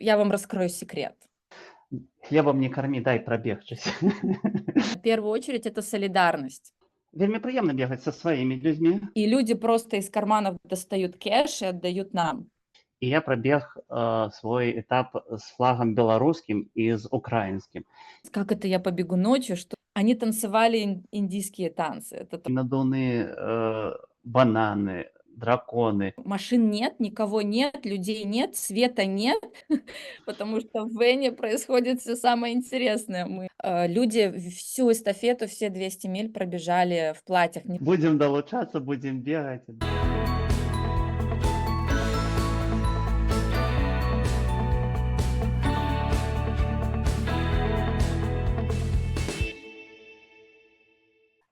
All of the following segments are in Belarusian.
я вам раскрою секрет. Хлебом не корми, дай пробегчись. В первую очередь это солидарность. Вельми приемно бегать со своими людьми. И люди просто из карманов достают кэш и отдают нам. И я пробег свой этап с флагом белорусским и с украинским. Как это я побегу ночью, что они танцевали индийские танцы. Надувные бананы, драконы. Машин нет, никого нет, людей нет, света нет, потому что в Вене происходит все самое интересное. Люди всю эстафету, все 200 миль пробежали в платьях. Будем долучаться, будем бегать.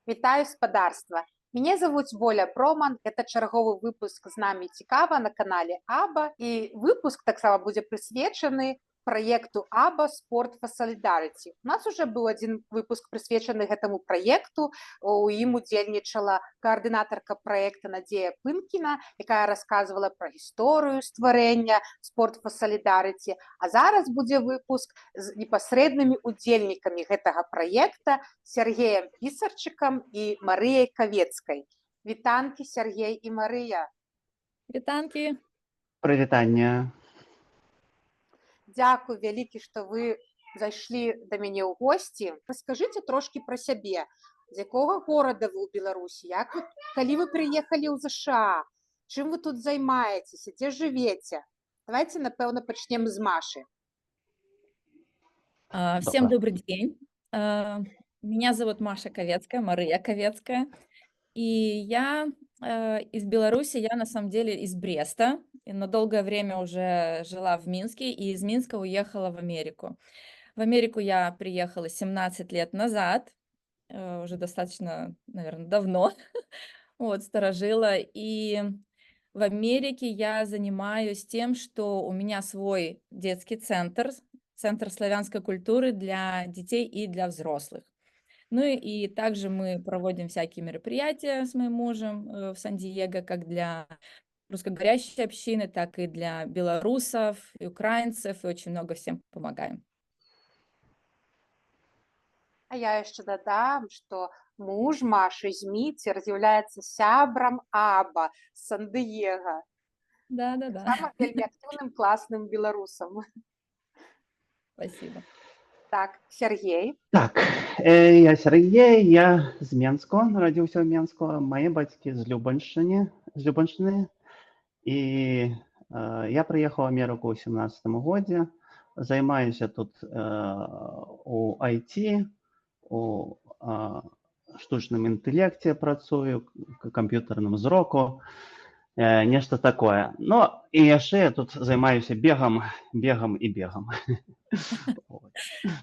Вітаю спадарства. Мяне завуць Воля Проман. Это чарговы выпуск з намі цікава на канале Аба. І выпуск таксама будзе прысвечаны праекту Аба Sport for Solidarity. У нас уже быў адзін выпуск прысвечаны гэтаму праекту. У ім удзельнічала каардынатарка праекта Надзея Пынкіна, якая расказвала пра гісторыю стварэння Sport for Solidarity. А зараз будзе выпуск з непасрэднымі удзельнікамі гэтага праекта Сергеем Пісарчыкам і Марыяй Кавецкай. Вітанкі, Сергей і Марыя. Вітанкі. Прывітанне. Дзякуй вялікі, што вы зайшлі да мяне ў госці. Раскажыце трошкі пра сябе. З якога горада вы ў Беларусі? Калі вы прыехалі ў ЗША? Чым вы тут займаецеся? Дзе жывеце? Давайте, напэўна, пачнем з Машы. Всем добрый день. Меня зовут Маша Кавецкая, Мария Кавецкая. И я из Беларуси, я на самом деле из Бреста, но долгое время уже жила в Минске, и из Минска уехала в Америку. В Америку я приехала 17 лет назад, уже достаточно, наверное, давно, вот, старожила. И в Америке я занимаюсь тем, что у меня свой детский центр, центр славянской культуры для детей и для взрослых. Ну и также мы проводим всякие мероприятия с моим мужем в Сан-Диего, как для русскоговорящей общины, так и для белорусов, и украинцев, и очень много всем помогаем. А я яшчэ дадам, што муж Машы Зміцер з'яўляецца сябрам Аба з Сан-Дыега. Да. Таксама вельмі актыўным класным беларусам. Спасибо. Так, Сергей. Так, я Сергей, я з Менску, нарадзіўся ў Менску. Мае бацькі з Любаншчыны. І я прыехаў у Амерыку ў 17 годзе. Займаюся тут у IT, у штучным інтэлекце працую, камп'ютарным зроку, нешта такое. Ну, і яшчэ я тут займаюся бегам.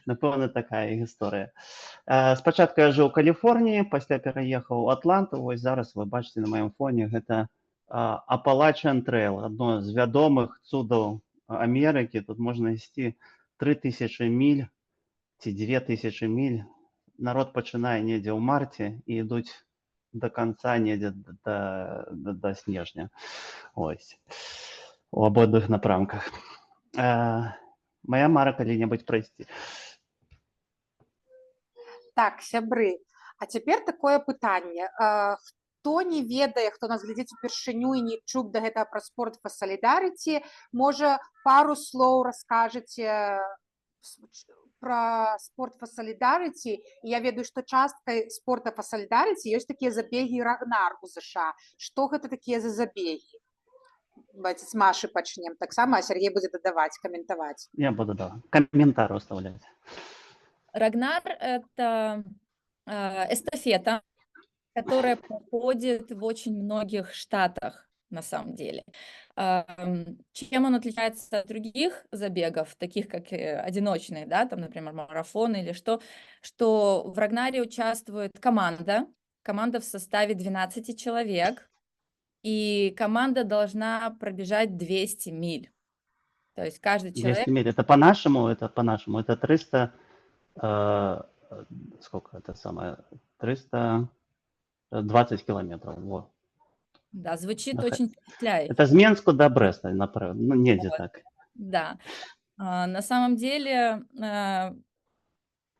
Напэўна, такая гісторыя. Спачатку я жыў у Каліфорніі, пасля пераехаў у Атланту. Вось зараз вы бачыце на маім фоне, гэта Апалачан Трэйл, адно з вядомых цудаў Амерыкі. Тут можна ісці 3000 міль ці 2000 міль. Народ пачынае недзе ў марце і ідуць до конца, недзе да снежня. Ось. У абодвых напрамках. Моя мара калі-небудзь прайсці. Так, сябры. А цяпер такое пытанне. Хто не ведае, хто нас глядзіць упершыню і не чуў да гэтага пра Sport for Solidarity, можа, пару слоў раскажаце пра Sport for Solidarity. І я ведаю, што часткай Sport for Solidarity ёсць такія забегі Рагнар у ЗША. Што гэта такія за забегі? Давайте з Машы пачнем. Таксама Сергей будзе дадаваць, каментаваць. Я буду каментар уставлять. Рагнар — это эстафета, которая проходит в очень многих штатах, на самом деле. Чем он отличается от других забегов, таких как одиночные, да, там, например, марафон или что в Рагнаре участвует команда в составе 12 человек, и команда должна пробежать 200 миль. То есть каждый человек... 200 миль, это по-нашему, это 300, сколько это самое, 320 километров, вот. Да, звучит очень впечатляюще. Это з Менску до Бреста, ну, недзе так. Да. На самом деле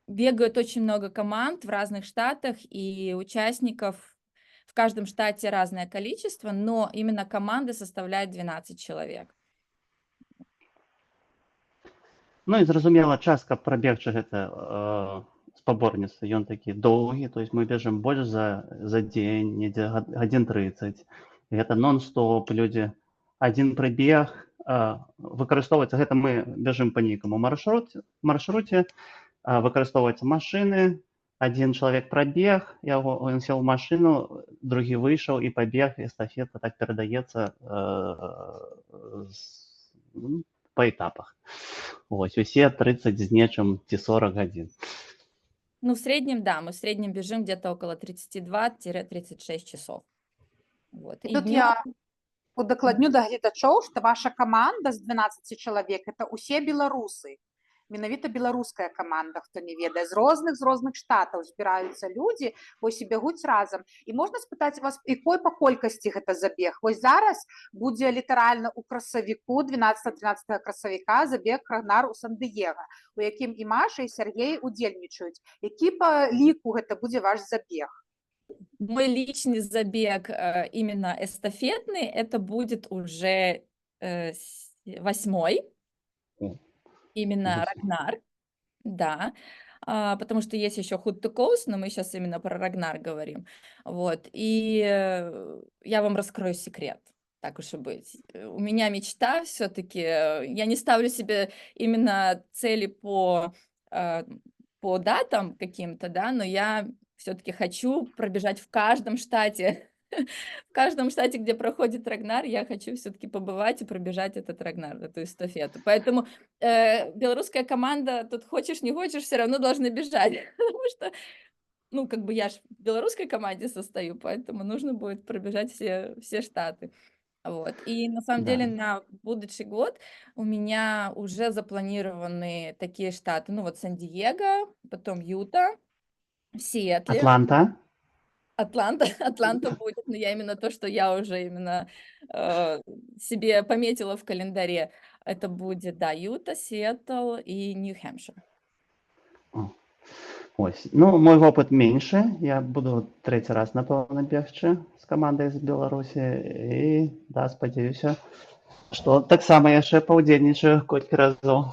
бегают очень много команд в разных штатах, и участников в каждом штате разное количество, но именно команды составляют 12 человек. Ну і зразумела, частка прабегчы гэта спаборніцтва, ён такі доўгі, то есть мы бежым больш за дзень, недзе гадзін 30. Гэта нон-стоп, людзі. Адзін прыбег выкарыстоўваецца, гэта мы бежым па нейкаму маршруце, выкарыстоўваюцца машыны, адзін чалавек прабег, ён сеў у машыну, другі выйшаў і пабег, эстафета так перадаецца па этапах. Вось, усе 30 з нечым ці 40 гадзін. Ну, в среднем, да, мы в среднем бежим где-то около 32-36 часов. Вот. І И тут днем... я удакладню да гледачоў, што ваша каманда з 12 чалавек это ўсе беларусы. Менавіта беларуская каманда, хто не ведае, з розных штатаў збіраюцца людзі, вось і бягуць разам. І можна спытаць вас, якой па колькасці гэта забег? Вось зараз будзе літаральна ў красавіку, 12-13 красавіка, забег Рагнар у Сан-Дыега, у якім і Маша, і Сергей удзельнічаюць. Які па ліку гэта будзе ваш забег? Мой личный забег, именно эстафетный, это будет уже 8-й, именно Рагнар, да, потому что есть еще Hood to Coast, но мы сейчас именно про Рагнар говорим, вот, и я вам раскрою секрет, так уж и быть. У меня мечта все-таки, я не ставлю себе именно цели по датам каким-то, да, но я все-таки хочу пробежать в каждом штате, в каждом штате, где проходит Рагнар, я хочу все-таки побывать и пробежать этот Рагнар, эту эстафету. Поэтому белорусская команда, тут хочешь, не хочешь, все равно должны бежать, потому что, ну, как бы я ж в белорусской команде состою, поэтому нужно будет пробежать все штаты. Вот. И на самом деле на будущий год у меня уже запланированы такие штаты, ну вот Сан-Диего, потом Юта, в Сиэтле. Атланта будет, но я именно то, что я уже именно себе пометила в календаре. Это будет, да, Юта, Сиэтл и Нью-Хэмпшир. Ось. Ну, мой опыт меньше. Я буду третий раз, напэўна, бегчы з камандай з Беларусі. І, да, спадзяюся, што таксама яшчэ паўдзельнічаю колькі разоў.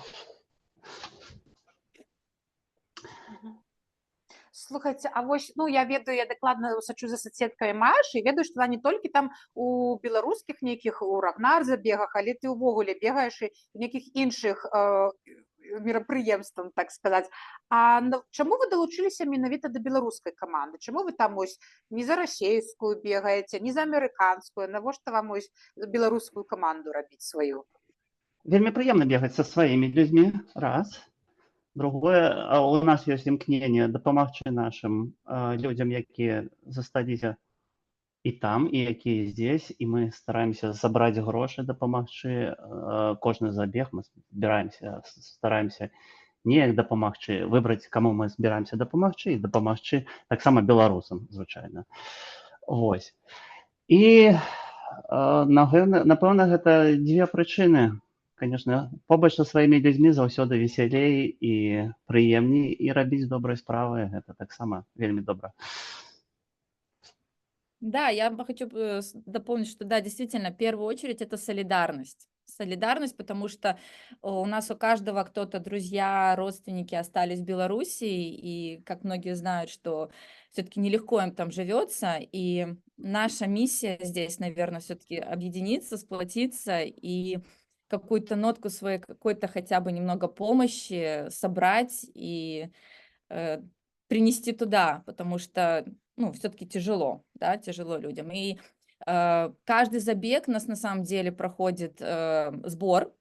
Слухайте, а вось, ну, я ведаю, я дакладна сачу за соцсеткамі Машы, і ведаю, што она не толькі там у беларускіх нейкіх, у Рагнар забегах, але ты ўвогуле бегаеш і ў нейкіх іншых мерапрыемствам, так сказаць. А чаму вы далучыліся менавіта да беларускай каманды? Чаму вы там ось не за расейскую бегаеце, не за амерыканскую? Навошта вам ось беларускую каманду рабіць сваю? Вельмі прыемна бегаць са сваімі людзьмі, раз. Другое, у нас ёсць імкненне дапамагчы нашым людзям, якія засталіся і там, і якія здесь, і мы стараемся забраць грошы, дапамагчы. Кожны забег мы стараемся неяк дапамагчы, выбраць, каму мы збіраемся дапамагчы, і дапамагчы таксама беларусам, звычайна. Вось. І, напэўна, гэта дзве прычыны. Конечно, побач са сваімі людзьмі заўсёды весялей і прыемней, і рабіць добрыя справы, гэта таксама вельмі добра. Да, я хочу дополнить, что да, действительно, в первую очередь это солидарность. Солидарность, потому что у нас у каждого кто-то, друзья, родственники остались в Беларуси, и как многие знают, что все-таки нелегко им там живется, и наша миссия здесь, наверное, все-таки объединиться, сплотиться и какую-то нотку своей, какой-то хотя бы немного помощи собрать и принести туда, потому что, ну, все-таки тяжело, да, тяжело людям. И каждый забег у нас на самом деле проходит сбор.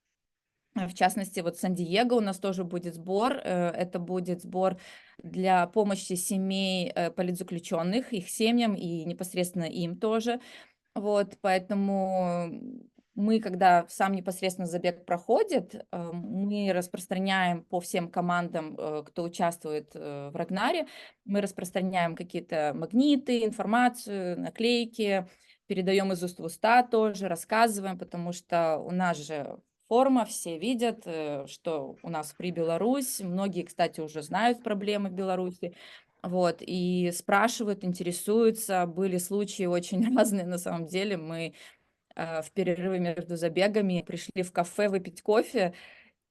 В частности, вот в Сан-Диего у нас тоже будет сбор. Это будет сбор для помощи семей политзаключенных, их семьям и непосредственно им тоже. Вот, поэтому мы, когда сам непосредственно забег проходит, мы распространяем по всем командам, кто участвует в Рагнаре, мы распространяем какие-то магниты, информацию, наклейки, передаем из уст в уста тоже, рассказываем, потому что у нас же форма, все видят, что у нас Free Беларусь. Многие, кстати, уже знают проблемы в Беларуси. Вот, и спрашивают, интересуются. Были случаи очень разные, на самом деле. Мы в перерыве между забегами пришли в кафе выпить кофе,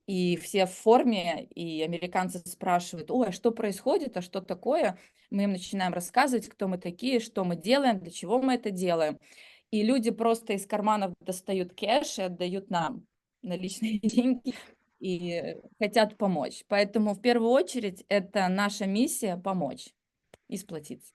и все в форме, и американцы спрашивают: ой, а что происходит, а что такое? Мы им начинаем рассказывать, кто мы такие, что мы делаем, для чего мы это делаем. И люди просто из карманов достают кэш и отдают нам наличные деньги и хотят помочь. Поэтому в первую очередь это наша миссия помочь и сплотиться.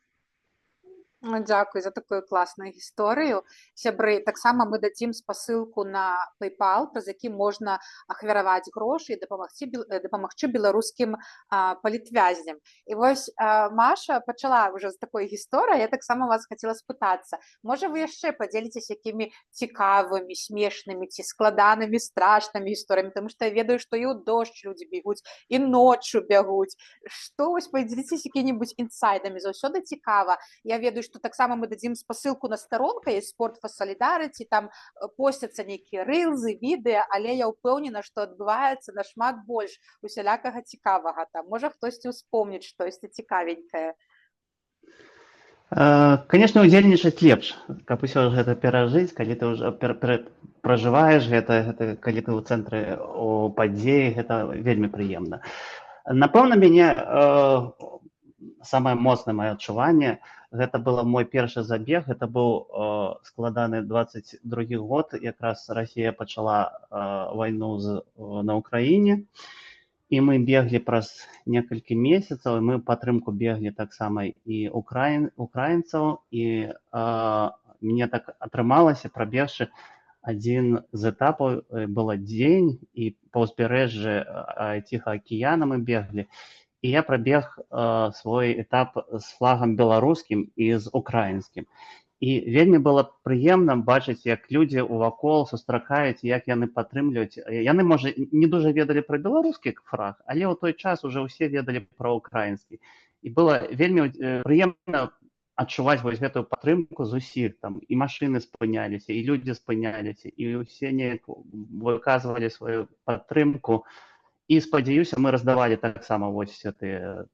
Дзякуй за такую класную гісторыю. Сябры, таксама мы дадзім спасылку на PayPal, праз які можна ахвяраваць грошы і дапамагчы беларускім палітвязням. І вось Маша пачала ўжо з такой гісторыі, я таксама вас хацела спытацца. Можа, вы яшчэ падзеліцеся якімі цікавымі, смешнымі ці складанымі, страшнымі гісторыямі, таму што я ведаю, што і ў дождж людзі бегуць, і ноччу бягуць. Што вось падзеліцеся якімі-небудзь інсайдамі, заўсёды цікава. Я ведаю, што таксама мы дадзім спасылку на старонку есть Sport for Solidarity, там посцяцца нейкія рылзы, відэа, але я ўпэўнена, што адбываецца нашмат больш усялякага цікавага. Там можа хтосьці ўспомніць штосьці цікавенькае. Конечно, удзельнічаць лепш, каб усё ж гэта перажыць, калі ты ўжо пражываеш гэта, калі ты ў цэнтры у падзеі, гэта вельмі прыемна. Напэўна, мяне самае моцнае маё адчуванне, гэта было мой першы забег, гэта быў складаны 22 год, якраз Расія пачала вайну на Ўкраіне, і мы беглі праз некалькі месяцаў, і мы падтрымку беглі таксама і украінцаў, і мне так атрымалася прабегчы адзін з этапаў, было дзень, і па ўзбярэжжы Ціхага акіяна мы беглі, і я прабег свой этап з флагам беларускім і з украінскім. І вельмі было прыемна бачыць, як людзі ўвакол сустракаюць, як яны падтрымліваюць. Яны, можа, не дужа ведалі пра беларускі флаг, але ў той час уже ўсе ведалі пра украінскі. І было вельмі прыемна адчуваць вось гэтую падтрымку з усіх. Там і машыны спыняліся, і людзі спыняліся, і ўсе неяк выказвалі сваю падтрымку. І, спадзяюся, мы раздавалі таксама вось гэтыя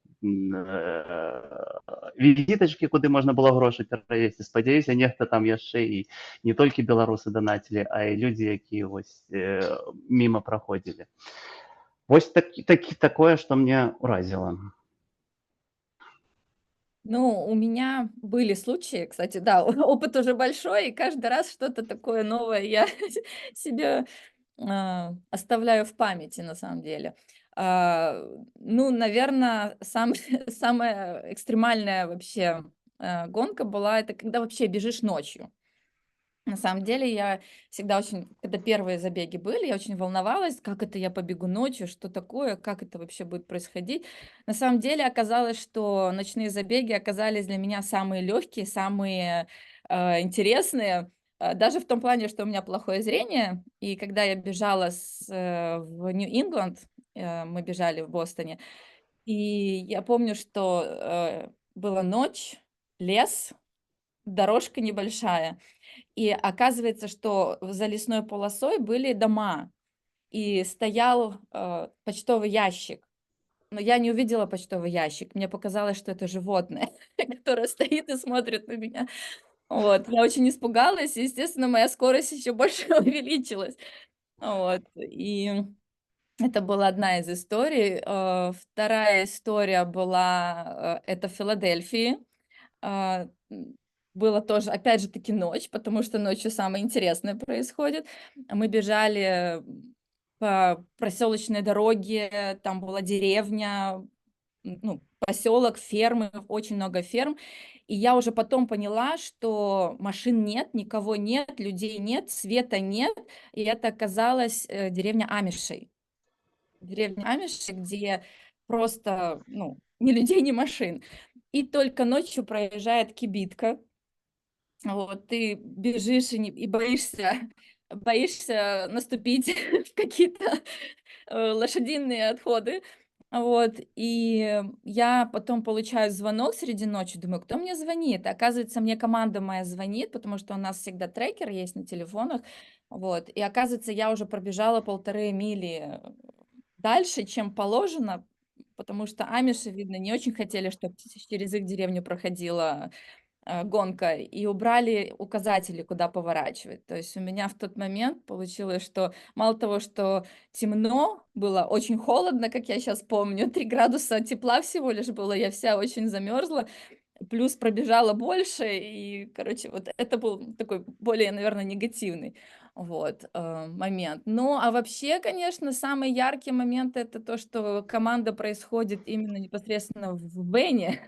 візітачкі, куды можна было грошы перавесці. Спадзяюся, нехта там яшчэ і не толькі беларусы данацілі, а і людзі, якія вось міма праходзілі. Вось такое, што мне ўразіла. Ну, у меня были случаи, кстати, да, опыт уже большой, и каждый раз что-то такое новое я себе оставляю в памяти, на самом деле. Ну, наверное, самая экстремальная вообще гонка была, это когда вообще бежишь ночью. На самом деле я всегда очень, когда первые забеги были, я очень волновалась, как это я побегу ночью, что такое, как это вообще будет происходить. На самом деле оказалось, что ночные забеги оказались для меня самые легкие, самые интересные, даже в том плане, что у меня плохое зрение, и когда я бежала в Нью-Ингланд, мы бежали в Бостоне, и я помню, что была ночь, лес, дорожка небольшая, и оказывается, что за лесной полосой были дома, и стоял почтовый ящик. Но я не увидела почтовый ящик. Мне показалось, что это животное, которое стоит и смотрит на меня. Вот. Я очень испугалась, и, естественно, моя скорость еще больше увеличилась. Вот. И это была одна из историй. Вторая история была, это в Филадельфии. Было тоже, опять же таки, ночь, потому что ночью самое интересное происходит. Мы бежали по проселочной дороге, там была деревня, ну, поселок, фермы, очень много ферм. И я уже потом поняла, что машин нет, никого нет, людей нет, света нет. И это оказалась деревня Амишей. Деревня Амишей, где просто, ну, ни людей, ни машин. И только ночью проезжает кибитка. Вот, ты бежишь и боишься наступить в какие-то лошадиные отходы. Вот, и я потом получаю звонок среди ночи, думаю, кто мне звонит? Оказывается, мне команда моя звонит, потому что у нас всегда трекер есть на телефонах. Вот. И оказывается, я уже пробежала 1,5 мили дальше, чем положено, потому что амиши, видно, не очень хотели, чтобы через их деревню проходила гонка, и убрали указатели, куда поворачивать. То есть у меня в тот момент получилось, что мало того, что темно, было очень холодно, как я сейчас помню, 3 градуса тепла всего лишь было, я вся очень замерзла, плюс пробежала больше, и, короче, вот это был такой более, наверное, негативный вот, момент. Ну, а вообще, конечно, самый яркий момент — это то, что команда происходит именно непосредственно в Вене,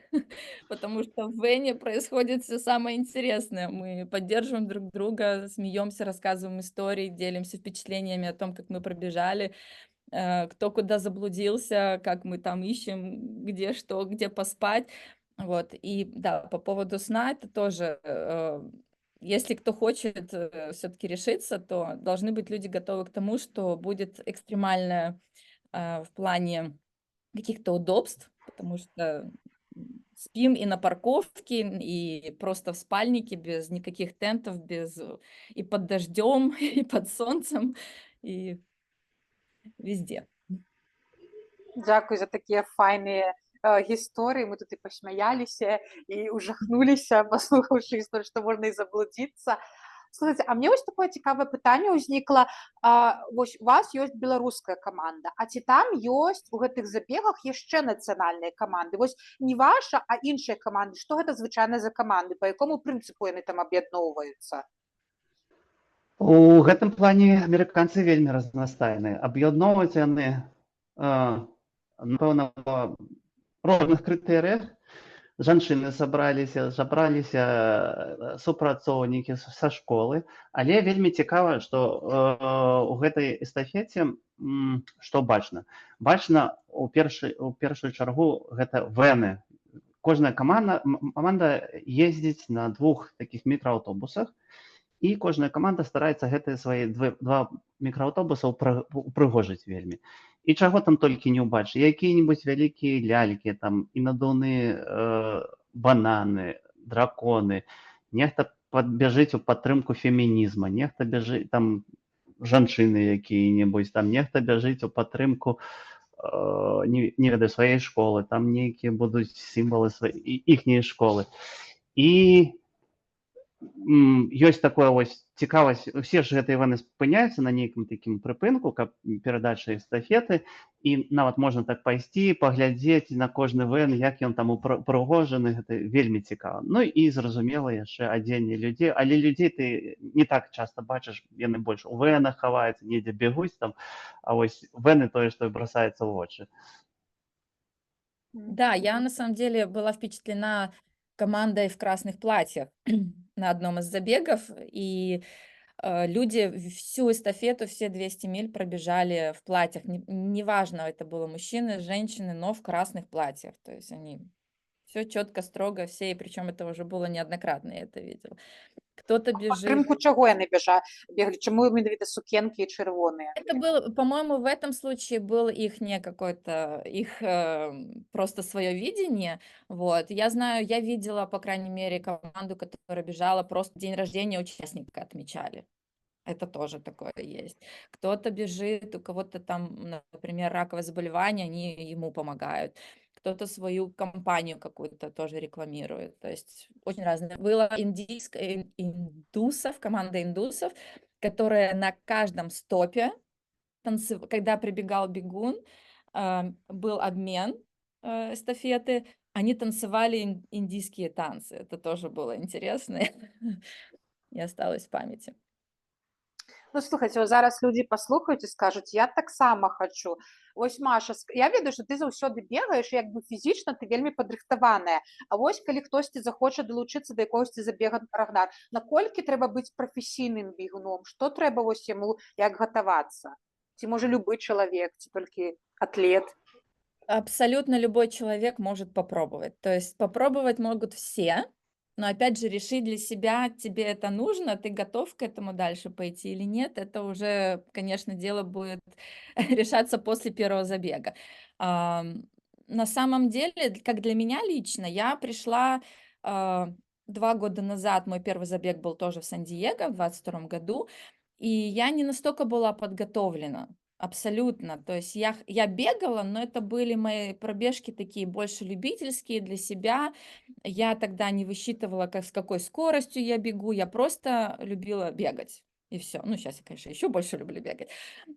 потому что в Вене происходит все самое интересное. Мы поддерживаем друг друга, смеемся, рассказываем истории, делимся впечатлениями о том, как мы пробежали, кто куда заблудился, как мы там ищем, где что, где поспать. Вот, и да, по поводу сна, это тоже, если кто хочет все-таки решиться, то должны быть люди готовы к тому, что будет экстремальное в плане каких-то удобств, потому что спим и на парковке, и просто в спальнике, без никаких тентов, без и под дождем, и под солнцем, и везде. Дзякуй за такія файныя гісторыі. Мы тут і пасмяяліся і ужахнуліся, паслухаўшы гісторыю, што можна і заблудзіцца. Слухайце, а мне вось такое цікавае пытанне ўзнікла. Вось у вас ёсць беларуская каманда, а ці там ёсць у гэтых забегах яшчэ нацыянальныя каманды? Вось не ваша, а іншыя каманды. Што гэта звычайна за каманды? Па якому прынцыпу яны там аб'ядноўваюцца? У гэтым плане амерыканцы вельмі разнастайныя. Аб'ядноўваюць яны, напэўна, па розных крытэрыях. Жанчыны сабраліся супрацоўнікі са школы, але вельмі цікава, што у гэтай эстафеце што бачна? Бачна у першую чаргу гэта вэны. Кожная каманда ездзіць на 2 такіх мікрааўтобусах, і кожная каманда стараецца гэтыя свае 2 мікрааўтобуса упрыгожыць вельмі. І чаго там толькі не ўбачыш, якія-небудзь вялікія лялькі, там і надувныя бананы, драконы, нехта бяжыць у падтрымку фемінізма, нехта бяжыць, там жанчыны якія-небудзь, там нехта бяжыць у падтрымку не ведаю, сваёй школы, там нейкія будуць сімвалы іхняй школы. І ёсць такое вось цікавасць, усе ж гэтыя івэны спыняюцца на нейкім такім прыпынку, каб перадачы эстафеты, і нават можна так пайсці, паглядзець на кожны вэн, як ён там упрыгожаны, гэта вельмі цікава. Ну і зразумела яшчэ адзенне людзей, але людзей ты не так часта бачыш, яны больш у вэнах хаваюцца, недзе бегуць там, а вось вэны тое, што бросаецца ў вочы. Да, я на самом деле была впечатлена командой в красных платьях на одном из забегов, и люди всю эстафету, все 200 миль пробежали в платьях. Неважно, это было мужчины, женщины, но в красных платьях. То есть они все четко, строго, все, и причем это уже было неоднократно, я это видела. Кто-то бежит... Падтрымку чаго яны беглі? Чаму менавіта сукенкі і чырвоныя? Это был, по-моему, в этом случае был их не какое-то, их просто свое видение. Вот. Я знаю, я видела, по крайней мере, команду, которая бежала, просто день рождения участника отмечали. Это тоже такое есть. Кто-то бежит, у кого-то там, например, раковое заболевание, они ему помогают. Кто-то свою компанию какую-то тоже рекламирует. То есть очень разное. Было индусов, команда индусов, которая на каждом стопе, когда прибегал бегун, был обмен эстафеты, они танцевали индийские танцы. Это тоже было интересно и осталось в памяти. Ну, слухайце, зараз людзі паслухаюць і скажуць, я таксама хачу. Вось, Маша, я ведаю, што ты заўсёды бегаеш, і як бы фізічна ты вельмі падрыхтаваная. А вось калі хтосьці захоча далучыцца да якогосьці забега Рагнар, наколькі трэба быць прафесійным бегуном? Што трэба вось яму, як гатавацца? Ці можа любы чалавек, ці толькі атлет? Абсолютно любой человек может попробовать. То есть попробовать могут все, но опять же решить для себя, тебе это нужно, ты готов к этому дальше пойти или нет, это уже, конечно, дело будет решаться после первого забега. На самом деле, как для меня лично, я пришла 2 года назад, мой первый забег был тоже в Сан-Диего в 2022 году, И я не настолько была подготовлена, абсолютно. То есть я бегала, но это были мои пробежки такие больше любительские для себя. Я тогда не высчитывала, с какой скоростью я бегу, я просто любила бегать. И все. Ну, сейчас я, конечно, еще больше люблю бегать.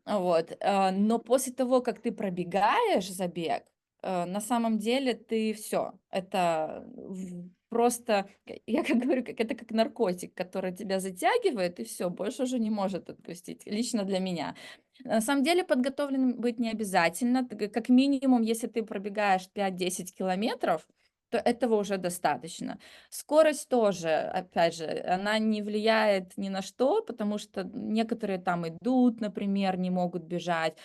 Вот. Но после того, как ты пробегаешь забег, на самом деле ты все. Это просто, я как говорю, это как наркотик, который тебя затягивает, и все, больше уже не может отпустить. Лично для меня. На самом деле подготовленным быть не обязательно. Как минимум, если ты пробегаешь 5-10 километров, то этого уже достаточно. Скорость тоже, опять же, она не влияет ни на что, потому что некоторые там идут, например, не могут бежать.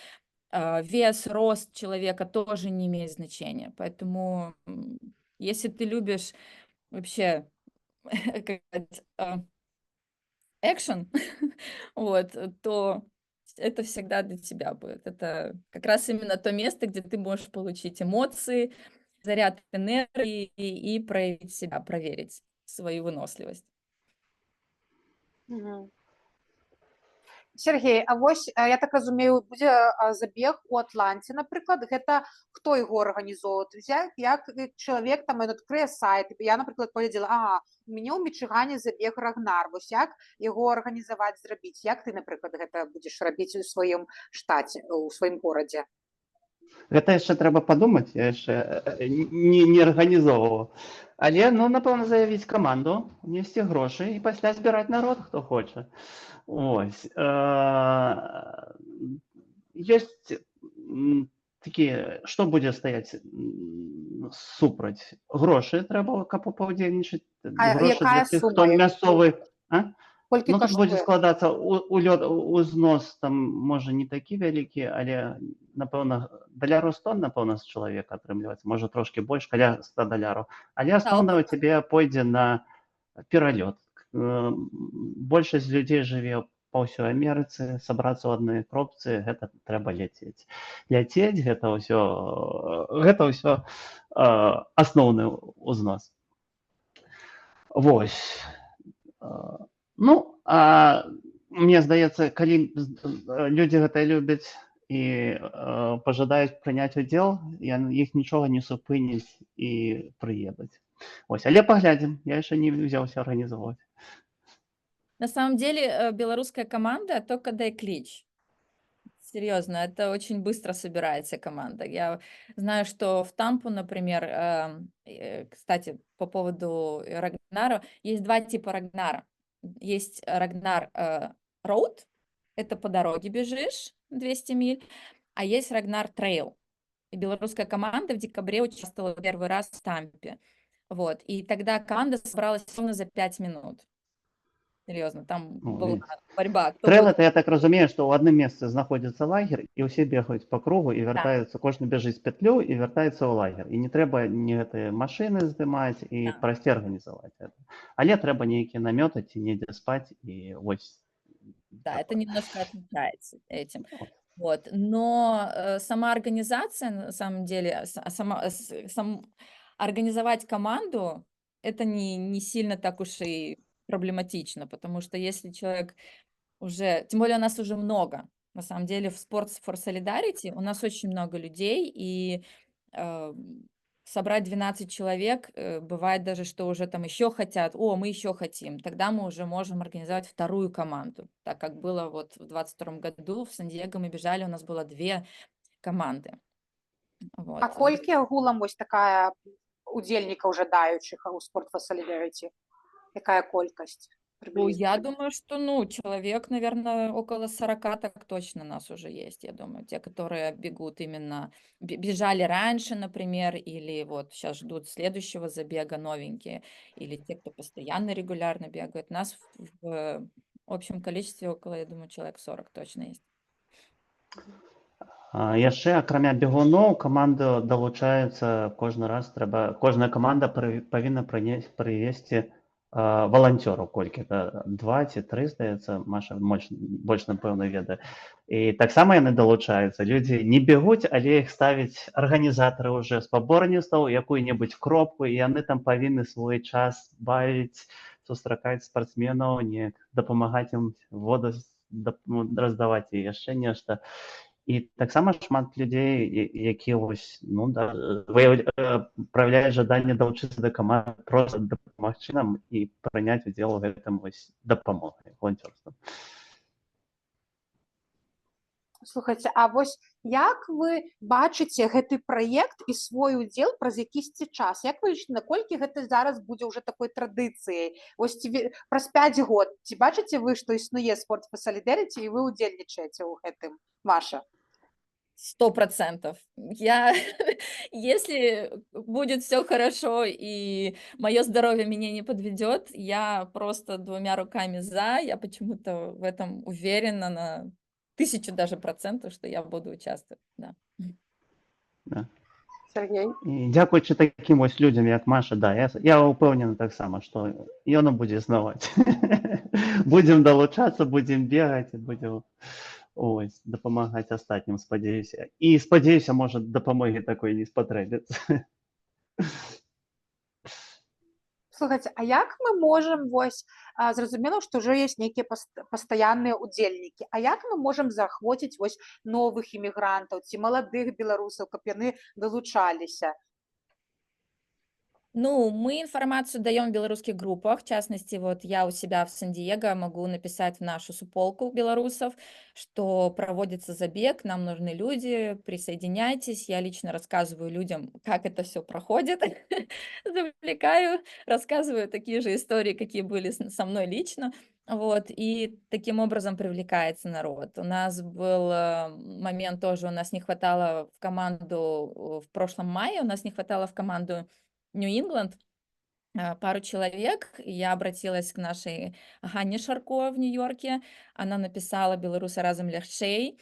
Вес, рост человека тоже не имеет значения. Поэтому, если ты любишь вообще, как сказать, экшен, вот, то это всегда для тебя будет. Это как раз именно то место, где ты можешь получить эмоции, заряд энергии и проявить себя, проверить свою выносливость. Мгм. Сергей, а вось я так разумею, будзе забег у Атланце, напрыклад, гэта хто яго арганізоўвае? Як чалавек там ён адкрые сайт, я, напрыклад, паглядзела, ага, у мяне ў Мічыгане забег Рагнар, вось як яго арганізаваць, зрабіць? Як ты, напрыклад, гэта будзеш рабіць у сваім штаце, у сваім горадзе? Гэта яшчэ трэба падумаць, я яшчэ не арганізоўваў. Але, ну, напэўна, заявіць каманду, несці грошы і пасля збіраць народ, хто хоча. Ось. Ёсць такія, што будзе стаяць супраць? Грошы трэба, каб паўдзельнічаць. А Грошы для якая тых, сума? хто мясцовы. Колькі Ну, тут будзе каштуе? складацца узнос, там, можа, не такі вялікі, але, напэўна, даляру 100, напэўна, з чалавека атрымліваецца, можа, трошкі больш, каля 100 даляраў. Але Да, асноўна у цябе пойдзе на пералёт. Большасць людзей жыве па ўсёй Амерыцы, сабрацца ў адной кропцы, гэта трэба ляцець. Ляцець, гэта ўсё асноўны ўзнос. Вось. Ну, мне здаецца, калі людзі гэта любяць і пажадаюць прыняць удзел, іх нічога не супыніць і прыедуць. Ось, але паглядзім, я яшчэ не ўзяўся арганізоўваць. на самом деле белорусская команда только дай клич. Серьезно, это очень быстро собирается команда. Я знаю, что в Тампу, например, кстати, по поводу Рагнара, есть два типа Рагнара. Есть Рагнар Роуд, это по дороге бежишь 200 миль, а есть Рагнар Трейл. И белорусская команда в декабре участвовала первый раз в Тампе. Вот. И тогда команда собралась ровно за 5 минут. Серьезно, там была борьба. Кто Трэйл, будет... это я так разумею, што ў адным месцы знаходзіцца лагер, і ўсе бегаюць па кругу і вяртаюцца, кожны бяжыць петлю і вяртаецца ў лагер. І не трэба ні гэтыя машыны здымаць і прасці арганізаваць гэта. Але трэба нейкія намёты ці недзе спаць і вось. Да, это немножко отличается этим. Вот. Но сама организация, на самом деле, организовать команду, это не сильно так уж и проблематично, потому что если человек уже, тем более у нас уже много, на самом деле в Sports for Solidarity у нас очень много людей, и собрать 12 человек, бывает даже, что уже там еще хотят, мы еще хотим, тогда мы уже можем организовать вторую команду, так как было вот в 22 году в Сан-Диего мы бежали, у нас было 2 команды. Вот. А колькі агулам вось такая удзельнікаў жадаючых у Sport for Solidarity? Якая колькасць? Я думаю, что, человек, наверное, около 40 так точно нас уже есть, я думаю. Те, которые бегут именно, бежали раньше, например, или вот сейчас ждут следующего забега новенькие, или те, кто постоянно, регулярно бегают. Нас в общем количестве около, я думаю, человек 40 точно есть. Яшчэ, акрамя бегуноў, каманда далучаецца кожны раз, кожная каманда павінна прывесці валанцёраў, колькі это 2 ці 3, здаецца, Маша больш напэўна ведае. І таксама яны далучаюцца. Людзі не бегуць, але іх ставяць арганізатары ўжо спаборніцтваў, якую-небудзь кропку, і яны там павінны свой час бавіць, сустракаць спартсменаў, неяк дапамагаць ім воду раздаваць і яшчэ нешта. І таксама шмат людзей, якія праяўляюць жаданне далучыцца да каманды, проста дапамагчы нам і прыняць удзел у гэтым дапамогай, воланцёрствам. Слухайце, а вось як вы бачыце гэты праект і свой удзел праз якісьці час? Як вы лічыце, наколькі гэта зараз будзе ўжо такой традыцыяй? Вось праз 5 год ці бачыце вы, што існуе Sport for Solidarity і вы удзельнічаеце ў гэтым, Маша? 100%. Если будет все хорошо и мое здоровье меня не подведет, я просто 2 руками за. Я почему-то в этом уверена на 1000 даже процентов, что я буду участвовать. Да. Да. Сергей? І дзякуючы таким людям, як Маша, да, я упэўнены таксама, што яно будзе існаваць. Будзем далучацца, будзем бегаць, будзем дапамагаць астатнім, спадзяюся. І спадзяюся, можа, дапамогі такой не спатрэбіцца. Слухайце, а як мы можам, вось, зразумела, што ўжо ёсць нейкія пастаянныя удзельнікі, а як мы можам заахвоціць вось новых імігрантаў ці маладых беларусаў, каб яны далучаліся? Ну, мы информацию даем в белорусских группах, в частности, вот я у себя в Сан-Диего могу написать в нашу суполку белорусов, что проводится забег, нам нужны люди, присоединяйтесь, я лично рассказываю людям, как это все проходит, завлекаю, рассказываю такие же истории, какие были со мной лично, вот, и таким образом привлекается народ. У нас был момент тоже, у нас не хватало в команду в прошлом мае, у нас не хватало в команду Нью-Ингланд, пару человек, я обратилась к нашей Ганне Шарко в Нью-Йорке, она написала «Беларусы разом лягчэй»,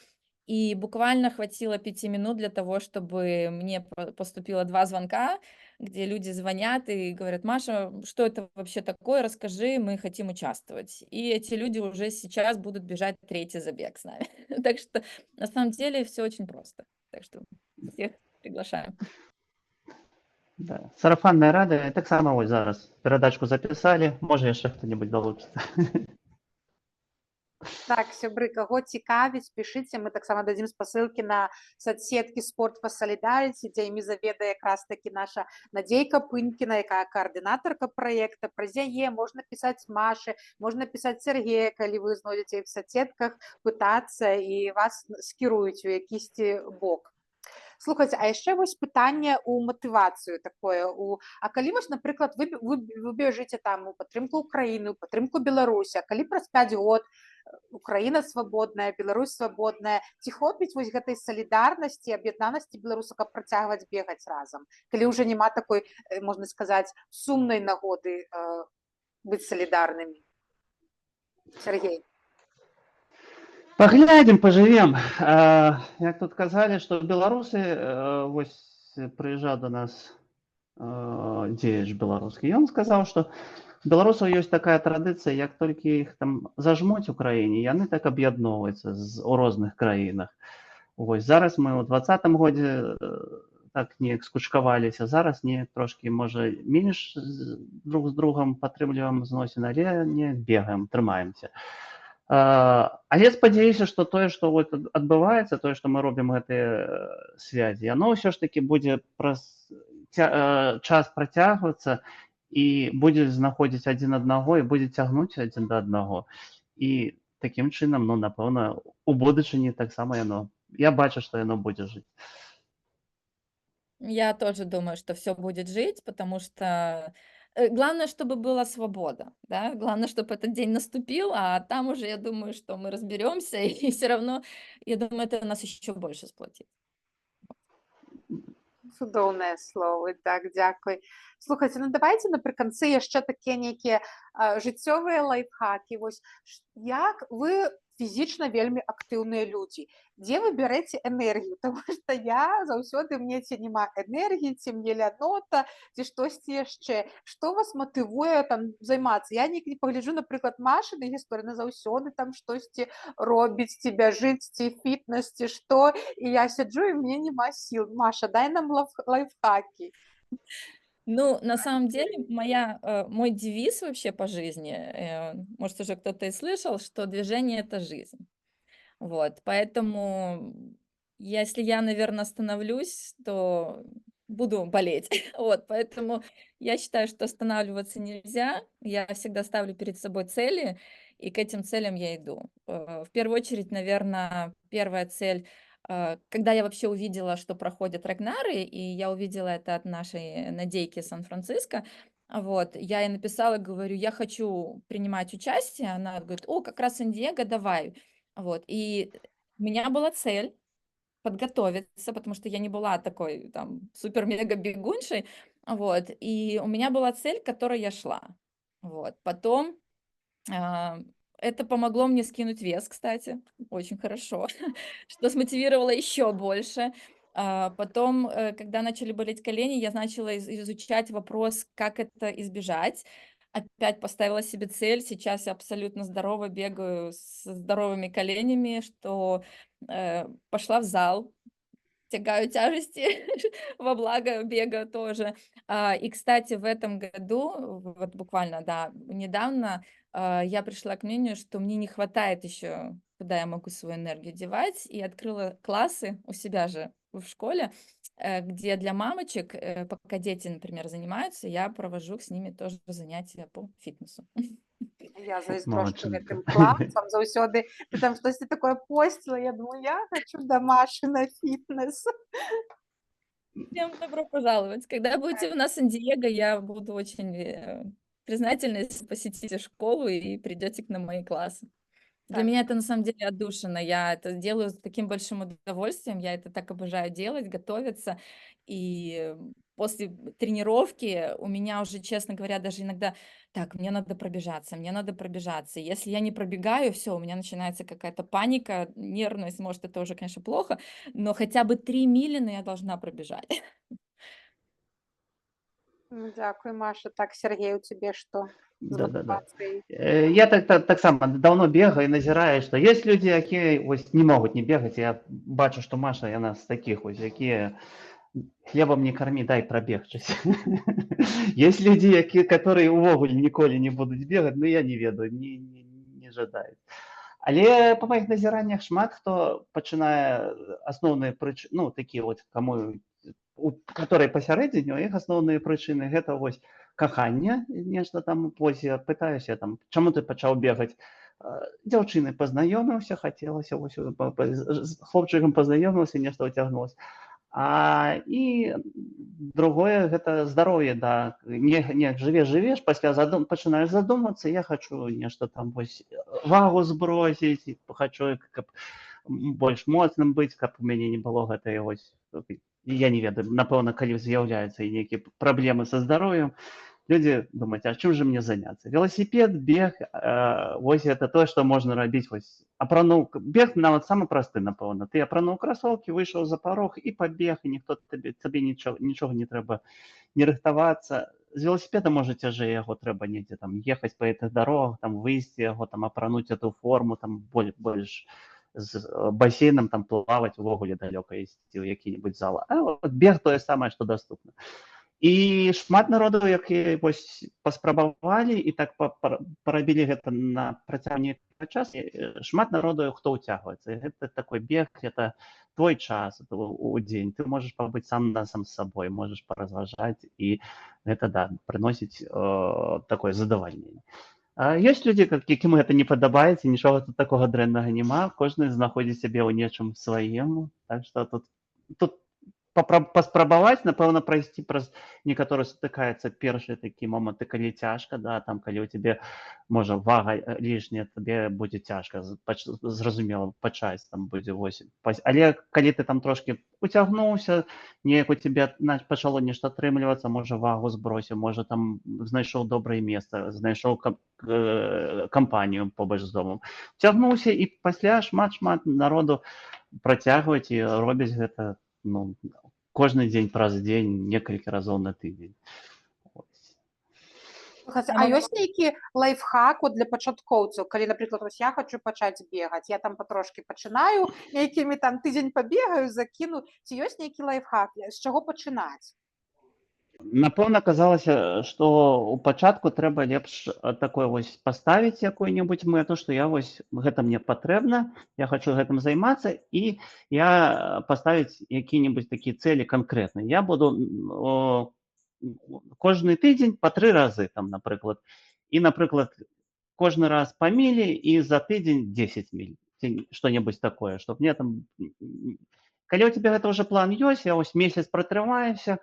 и буквально хватило 5 минут для того, чтобы мне поступило 2 звонка, где люди звонят и говорят: Маша, что это вообще такое, расскажи, мы хотим участвовать. И эти люди уже сейчас будут бежать 3-й забег с нами. Так что на самом деле все очень просто. Так что всех приглашаем. Да. Сарафаннае радыё, таксама вось зараз перадачку запісалі, можа яшчэ хто-небудзь далучыцца. Так, сябры, каго цікавіць, пішыце, мы таксама дадзім спасылкі на соцсеткі Sport for Solidarity, дзе імі заведае якраз такі наша Надзейка Пынькіна, якая каардынатарка праекта. Праз яе можна пісаць Машы, можна пісаць Сергея, калі вы знойдзеце іх в соцсетках, пытацца і вас скіруюць у якісьці бок. Слухайце, а яшчэ вось пытанне ў матывацыю такое. А калі вось, напрыклад, вы бежыце там у падтрымку Украіны, у падтрымку Беларусі, а калі праз 5 год Украіна свабодная, Беларусь свабодная, ці хопіць вось гэтай салідарнасці, аб'яднанасці беларусаў, каб працягваць бегаць разам, калі ўжо няма такой, можна сказаць, сумнай нагоды быць салідарнымі? Сергей? Паглядзім, пажывем. Як тут казалі, што беларусы, вось прыязджаў да нас дзеяч беларускі, ён сказаў, што беларусаў ёсць такая традыцыя, як толькі іх там зажмуць у краіне, яны так аб'ядноўваюцца у розных краінах. Вось зараз мы ў 2020 годзе так неяк скучкаваліся, зараз неяк трошкі, можа, менш друг з другом падтрымліваем зносіны, але не бегаем, трымаемся. А я спадзяюся, што тое, што адбываецца, тое, што мы робім гэтыя связі, яно ўсё ж такі будзе праз час працягвацца і будзе знаходзіць адзін аднаго і будзе цягнуць адзін да аднаго. І такім чынам, ну, напэўна, у будучыні таксама яно, я бачу, што яно будзе жыць. Я тоже думаю, что все будет жить, потому что главное, чтобы была свобода, да? Главное, чтобы этот день наступил, а там уже, я думаю, что мы разберемся, и все равно, я думаю, это нас еще больше сплотит. Цудоўныя словы, так, дзякуй. Слухайце, ну давайце напрыканцы яшчэ такія нейкія жыццёвыя лайфхакі. Вось як вы фізічна вельмі актыўныя людзі, дзе вы бярэце энергію? Таму што я заўсёды, мне ці няма энергіі, ці мне лянота, ці штосьці яшчэ. Што вас матывуе там займацца? Я не пагляджу, напрыклад, Машыны гісторыі, на заўсёды там штосьці робіць, ці бяжыць, ці фітнес, ці што, і я сяджу, і мне няма сіл. Маша, дай нам лайфхакі. Ну, на самом деле, мой девиз вообще по жизни, может, уже кто-то и слышал, что движение – это жизнь. Вот, поэтому если я, наверное, остановлюсь, то буду болеть. Вот, поэтому я считаю, что останавливаться нельзя. Я всегда ставлю перед собой цели, и к этим целям я иду. В первую очередь, наверное, первая цель, когда я вообще увидела, что проходят Рагнары, и я увидела это от нашей Надейки Сан-Франциско, вот, я ей написала, говорю: "Я хочу принимать участие". Она говорит: "О, как раз Сан-Диего, давай". Вот, и у меня была цель подготовиться, потому что я не была такой там супер-мега-бегуншей, вот, и у меня была цель, к которой я шла. Вот, потом, а, это помогло мне скинуть вес, кстати, очень хорошо, что смотивировало еще больше. Потом, когда начали болеть колени, я начала изучать вопрос, как это избежать. Опять поставила себе цель. Сейчас я абсолютно здорово бегаю с здоровыми коленями, что пошла в зал, тягаю тяжести во благо бега тоже. И, кстати, в этом году, вот буквально, да, недавно, я пришла к мнению, что мне не хватает еще, куда я могу свою энергию девать, и открыла классы у себя же в школе, где для мамочек, пока дети, например, занимаются, я провожу с ними тоже занятия по фитнесу. Я зайздрошчу Молодчинка. гэтым класам заўсёды ты там штосьці такое посціла, я думаю, я хочу да Машы на фітнес. Всем добро пожаловать. Когда будете у нас в Сан-Диего, я буду очень признательна, если посетите школу и придете на мои классы. Для Так. меня это на самом деле отдушина. Я это делаю с таким большим удовольствием. Я это так обожаю делать, готовиться. И после тренировки у меня уже, честно говоря, даже иногда так, мне надо пробежаться, мне надо пробежаться. Если я не пробегаю, все, у меня начинается какая-то паника, нервность. Может, это уже, конечно, плохо, но хотя бы 3 мили, но я должна пробежать. Ну, дзякуй, Маша. Так, Сергей, у цябе што з Да-да-да. матывацыяй? Я таксама даўно бегаю і назіраю, што ёсць людзі, якія вось не могуць не бегаць. Я бачу, што Маша яна з такіх вось, якія хлебам не кармі, дай прабегчыся. Есть людзі, которые увогуле ніколі не будуць бегаць, ну я не ведаю, не жадаюць. Але па маіх назіраннях шмат хто пачынае асноўныя ну такія вот каму которые пасярэдзіне, у іх асноўныя прычыны гэта вось каханне, нешта там вось я пытаюся там, чаму ты пачаў бегаць? Дзяўчыны пазнаёміўся, хацелася вось з хлопчыкам пазнаёміўся, нешта ўцягнулася. І другое гэта здароўе, да, не жывеш, пасля пачынаеш задумацца, я хачу нешта там вось вагу збросіць, хачу, каб больш моцным быць, каб у мяне не было гэтай вось, я не ведаю, напэўна, калі з'яўляюцца нейкія праблемы са здароўем, люди думают, а чем же мне заняться? Велосипед, бег, вось это то, что можно рабіць. Вось апрануў бег нават самы просты, напэўна. Ты апрануў красовкі, выйшаў за парог і пабег, і ніхто табе нічога не трэба не рыхтавацца. З велосипеда можа цяжэй, яго трэба недзе там ехаць па гэтых дарогах, там выйсці яго, там апрануць эту форму, там больш з басейнам там плаваць, увогуле далёка ісці ў які-небудзь зал. А вот бег тое самае, што даступна. І шмат народу, які вось паспрабавалі і так парабілі гэта на працягу нейкага часу, шмат народу, хто ўцягваецца. Гэта такой бег, это твой час у дзень. Ты можаш пабыць сам з сабой, можаш паразважаць, і гэта, да, прыносіць такое задавальненне. Ёсць людзі, якім гэта не падабаецца, нічога тут такога дрэннага няма, кожны знаходзіць сябе ў нечым сваім, так што тут паспрабаваць, напэўна, прайсці праз некаторы сутыкаецца першы такі моманты, калі цяжка, да, там калі ў цябе можа вага лішняя, табе будзе цяжка, зразумела, пачаць там будзе 8. Але калі ты там трошки уцягнуўся, неяк у цябе пачало нешта атрымлівацца, можа вагу збросіў, можа там знайшоў добрае месца, знайшоў кампанію побач з домам. Уцягнуўся, і пасля шмат народу працягваюць і робяць гэта, ну, кожны дзень праз дзень, некалькі разоў на тыдзень. А ёсць нейкі лайфхак для пачаткоўцаў, калі, напрыклад, вось я хочу пачаць бегаць, я там патрошкі пачынаю, нейкімі там тыдзень пабегаю, закіну, ці ёсць нейкі лайфхак, з чаго пачынаць? Напэўна, казалася, што ў пачатку трэба лепш такое вось паставіць якую-небудзь мэту, што я вось гэта мне патрэбна, я хачу гэтым займацца, і я паставіць якія-небудзь такія цэлі канкрэтныя. Я буду кожны тыдзень па 3 разы, там, напрыклад. І, напрыклад, кожны раз па мілі і за тыдзень 10 міль. Ці што-небудзь такое, чтоб мне там... Калі ў цябе гэта ўжо план ёсць, я вось месяц пратрымаюся,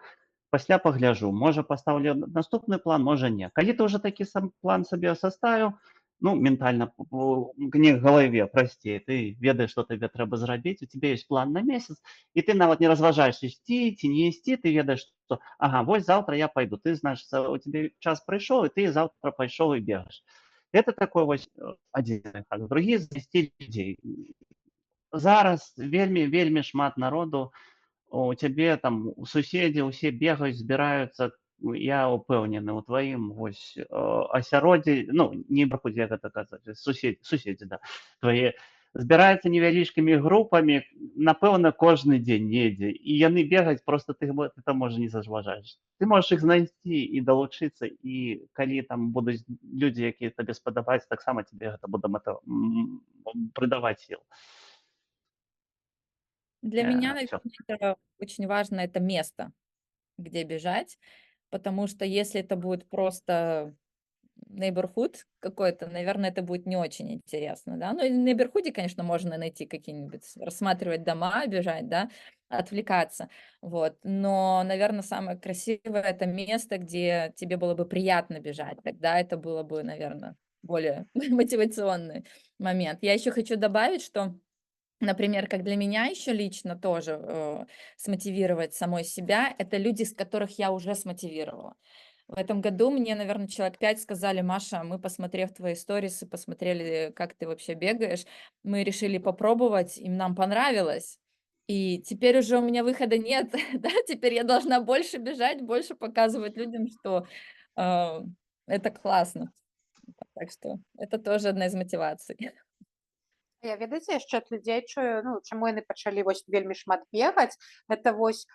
пасля пагляджу. Можа, пастаўлю наступны план, можа, не. Калі ты ўжо такі сам план сабе саставіў, ну, ментальна, не к галаве, прасцей, ты ведаеш, што табе трэба зрабіць, у цябе ёсць план на месяц, і ты нават не разважаеш, ісці ці не ісці, ты ведаеш, што, ага, вось заўтра я пайду. Ты, значыцца, у цябе час прыйшоў, і ты заўтра пайшоў і бегаеш. Это такой вось адзін хак. Другі — знайсці людзей. Зараз вельмі шмат народу, у цябе там суседзі ўсе бегаюць, збіраюцца. Я ўпэўнены, у тваім вось асяроддзі, ну, не будзе як гэта казаць, суседзі, да, твае збіраюцца невялічкімі групамі, напэўна, кожны дзень недзе, і яны бегаюць, проста ты там, можа, не заўважаеш. Ты можаш іх знайсці і далучыцца, і калі там будуць людзі, якія табе спадабаюцца, таксама тебе гэта будзе прыдаваць сіл. Для меня, Всё. наверное, это очень важно, это место, где бежать, потому что если это будет просто neighborhood какой-то, наверное, это будет не очень интересно, да. Ну, и в neighborhood, конечно, можно найти какие-нибудь, рассматривать дома, бежать, да, отвлекаться, вот. Но, наверное, самое красивое — это место, где тебе было бы приятно бежать, тогда это было бы, наверное, более мотивационный момент. Я еще хочу добавить, что, например, как для меня еще лично тоже смотивировать самой себя — это люди, с которых я уже смотивировала. В этом году мне, наверное, человек 5 сказали: Маша, мы, посмотрев твои сторисы, посмотрели, как ты вообще бегаешь, мы решили попробовать, и нам понравилось. И теперь уже у меня выхода нет, да, теперь я должна больше бежать, больше показывать людям, что это классно. Так что это тоже одна из мотиваций. Я ведаеце яшчэ ад людзей чую, ну чаму яны пачалі вось вельмі шмат бегаць, гэта вось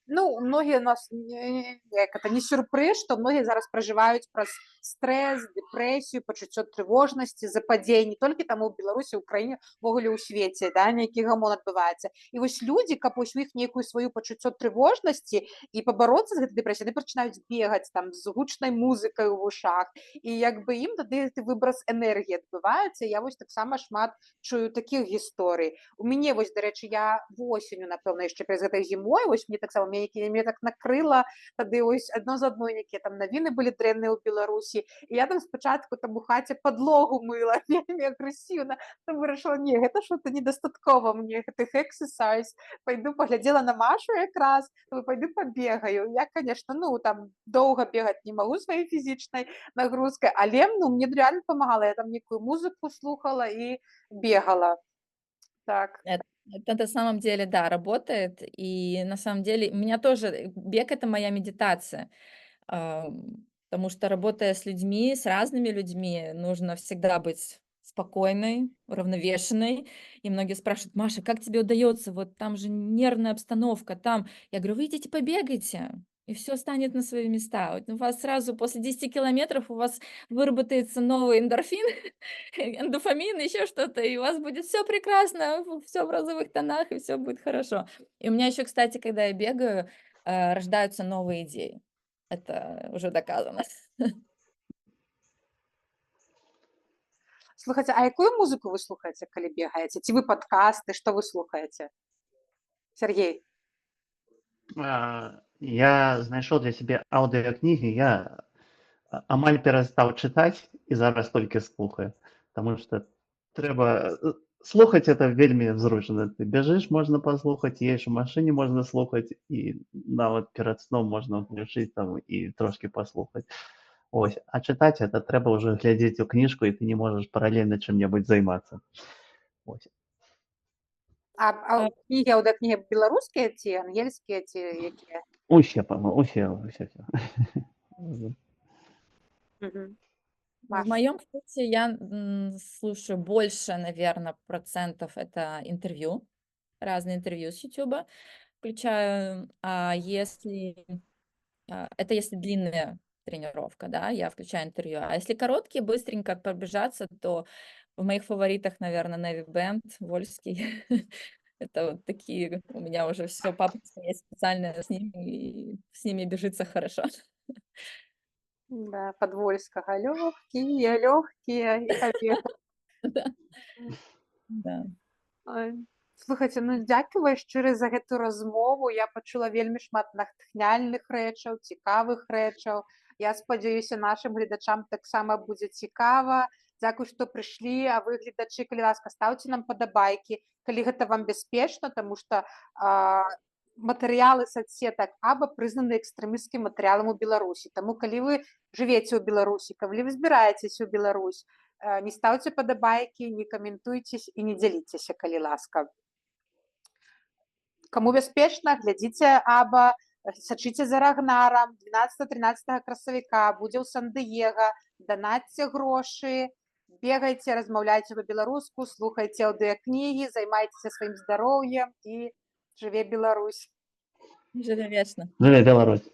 ну многія у нас як это не сюрпрыз, што многія зараз пражываюць праз стрэс, дэпрэсію, пачуццё трывожнасці, западзей не толькі там у Беларусі, у краіне, увогуле ў свеце, да, нейкі гамон адбываецца. І вось людзі, каб вось у іх нейкую сваю пачуццё трывожнасці і пабароцца з гэтай дэпрэсіяй, яны пачынаюць бегаць там з гучнай музыкай у вушах, і як бы ім тады гэты выбрас энергіі адбываецца. Я вось таксама шмат чую такіх гісторый. У мяне вось, дарэчы, я восенню, напэўна, яшчэ перад гэтай зімой, вось мне таксама мяне так накрыла тады вось адно з адной, якія там навіны былі дрэнныя ў Беларусі, і я там спачатку там у хаце падлогу мыла вельмі агрэсіўна, там вырашыла, не, гэта што-то недастаткова мне гэтых эксерсайз, пайду паглядзела на Машу якраз, пайду пабегаю. Я, конечно, ну там доўга бегаць не магу сваёй фізічнай нагрузкай, але ну мне реально памагала, я там нейкую музыку слухала і бегала. Так. Это на самом деле, да, работает. И на самом деле у меня тоже бег — это моя медитация. Потому что, работая с людьми, с разными людьми, нужно всегда быть спокойной, уравновешенной. И многие спрашивают: Маша, как тебе удается? Вот там же нервная обстановка, там. Я говорю: вы идите побегайте, и все станет на свои места. Вот у вас сразу после 10 километров у вас выработается новый эндорфин, эндофамин, еще что-то, и у вас будет все прекрасно, все в розовых тонах, и все будет хорошо. И у меня еще, кстати, когда я бегаю, рождаются новые идеи. Это уже доказано. Слухайце, а якую музыку вы слухаеце, калі бегаеце? Ці вы падкасты, што вы слухаеце? Сергей. Я знайшоў для сябе аўдыёкнігі, я амаль перастаў чытаць і зараз толькі слухаю, таму што трэба слухаць, это вельмі зручна. Ты бяжыш, можна паслухаць, едзеш у машыне, можна слухаць, і нават перад сном можна ўключыць там і трошкі паслухаць. Ось, а чытаць это трэба ўжо глядзець у кніжку, і ты не можаш паралельна чым-небудзь займацца. Ось. А кнігі, аўдыёкнігі беларускія ці ангельскія, ці якія? Усе, па-моему, усе. В моем случае я слушаю больше, наверное, процентов это интервью, разные интервью с YouTube включаю. А если Это если длинная тренировка, да, я включаю интервью. А если короткие, быстренько пробежаться, то в моих фаворитах, наверное, Navy Band, Вольский. Это вот такие у меня уже все, папочка есть специальная с ними, и с ними бежится хорошо. Да, Подвольскага. Лёгкие, лёгкие и побег. Да, да. Ой. Слухайце, ну дзякуй шчыра за гэту размову. Я пачула вельмі шмат натхняльных рэчаў, цікавых рэчаў. Я спадзяюся, нашым гледачам таксама будзе цікава. Дзякуй, што прыйшлі, а вы, гледачы, калі ласка, стаўце нам падабайкі, калі гэта вам бяспечна, таму што матэрыялы соцсетак АБА прызнаны экстрэмісцкім матэрыялам у Беларусі. Таму калі вы жывеце ў Беларусі, калі вы збіраецеся ў Беларусь, не стаўце падабайкі, не каментуйце і не дзяліцеся, калі ласка. Каму бяспечна, глядзіце АБА, сачыце за Рагнарам, 12-13 красавіка будзе ў Сан-Дыега, данатьце грошы, бегайце, размаўляйце па-беларуску, слухайце аўдыакнігі, займайцеся сваім здароўем і жыве Беларусь. Жыве вечна. Жыве Беларусь.